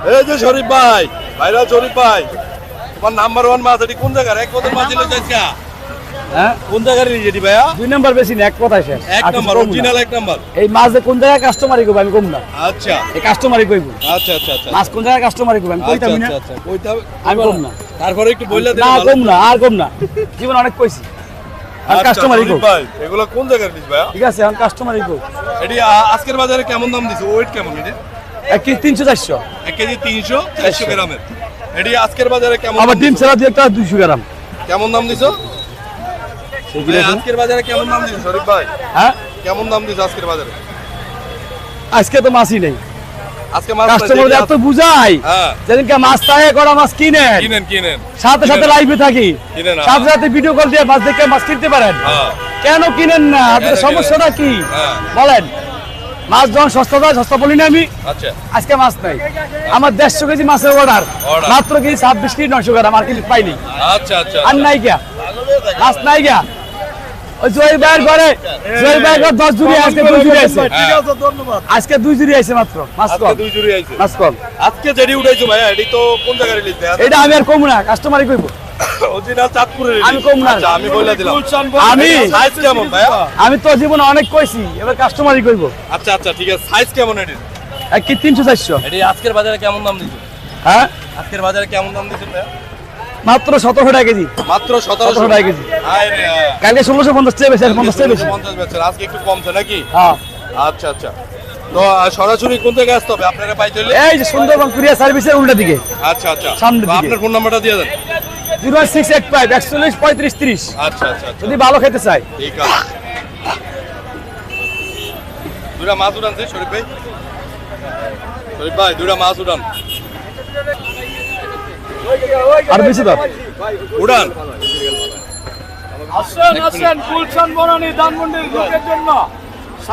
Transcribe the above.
এই যে শরীফ ভাই, ভাইরাল শরীফ ভাই, তোমার নাম্বার 1 মাছ এটি কোন জায়গার? এক কথার মাছ দিলে যাইছা? হ্যাঁ কোন জায়গার এটি ভাইয়া? 2 নাম্বার বেশি না, এক কথাই শেষ। এক নাম্বার, অরিজিনাল এক নাম্বার। এই মাছ যে কোন জায়গায় কাস্টমারই কইব আমি কম না। আচ্ছা এই কাস্টমারই কইব। আচ্ছা আচ্ছা আচ্ছা। মাছ কোন জায়গায় কাস্টমারই কইব আমি কইতাম না। আচ্ছা আচ্ছা, কইতে হবে। আমি কম না। তারপরে একটু বইলা দিলে না ভালো। কম না, আর কম না। জীবন অনেক কইছি। আর আচ্ছা, কাস্টমারই শরীফ কইব। ভাই, এগুলো কোন জায়গার বীজ ভাইয়া? ঠিক আছে, আমি কাস্টমারই কইব। এটি আজকের বাজারে কেমন দাম দিছে? ওয়েট কেমন এটি? 1 কেজি 300 400। 1 কেজি 300 400 গ্রামের। এটি আজকের বাজারে কেমন? আবার দাম ডিম দিছো? ছাড়া দিয়ে একটা 200 গ্রাম। কেমন দাম দিছো? সেগুলো ভাই, আজকের বাজারে কেমন দাম দিছো শরীফ ভাই? হ্যাঁ কেমন দাম দিছো আজকের বাজারে? আজকে তো মাছই নেই। আজকে মাছ কাস্টমার এত বুঝাই, হ্যাঁ, যেদিনকে মাছ থাকে করা মাছ কিনেন, কিনেন সাথে সাথে লাইভে থাকি, কিনেন, হ্যাঁ। সাথে সাথে ভিডিও কল দিয়ে মাছ দেখে মাছ কিনতে পারেন। হ্যাঁ। কেন কিনেন না? আপনার কেন সমস্যাটা কি হ্যাঁ। বলেন? মাছ যখন সস্তা হয়, সস্তা বলি না আমি। আচ্ছা আজকে মাছ নাই, আমার 150 কেজি মাছের অর্ডার, Order। মাত্র কেজি 26 কেজি 900 গ্রাম, আর কিন্তু পাইনি। আচ্ছা আচ্ছা আর নাই গিয়া মাছ নাই গিয়া। ওই জয় ভাইয়ের ঘরে, জয় ভাইয়ের ঘরে 10 জুড়ি, আজকে 2 জুড়ি আছে। ঠিক আছে, ধন্যবাদ। আজকে 2 জুড়ি আছে মাত্র, মাছ আজকে কম, 2 জুড়ি আইছে। মাছ কম। আজকে যেটি উঠাইছো ভাইয়া, এটি তো কোন জায়গার রিলিজ ভাইয়া? এটা আমি আর কম না, কাস্টমারই কইব। অরিজিনাল চাঁদপুরের আমি কম না। আচ্ছা, আমি বলে দিলাম। আমি সাইজ কেমন ভাইয়া? আমি তো জীবনে অনেক কইছি, এবার কাস্টমারই কইব। আচ্ছা আচ্ছা, ঠিক আছে। সাইজ কেমন এটি? 1 কেজি 300 400। এটি আজকের বাজারে কেমন দাম দিছো? হ্যাঁ আজকের বাজারে কেমন দাম দিছো ভাইয়া? মাত্র 1700 টাকা কেজি। মাত্র 1700 টাকা কেজি। হায় রে, কালকে 1650 টাকা বেশি, 50 টাকা বেশি। 50 বেচছেন, আজকে একটু কমছে নাকি? হ্যাঁ আচ্ছা আচ্ছা। তো সরাসরি কোন থেকে আসতে হবে আপনারা পাইতে হলে? এই যে সুন্দরবন কুরিয়ার সার্ভিসের উল্টা দিকে, আচ্ছা আচ্ছা, সামনের তো দিকে। আপনার ফোন নাম্বারটা দিয়ে দেন। 01685 41 35 30। আচ্ছা আচ্ছা আচ্ছা, যদি ভালো খেতে চাই। ঠিক আছে। দুটা মাছ উঠান শরীফ ভাই, শরীফ ভাই দুটা মাছ উঠান, আর বেশি দাও। উঠান। আসেন আসেন, গুলশান বনানী ধানমন্ডির লোকের জন্য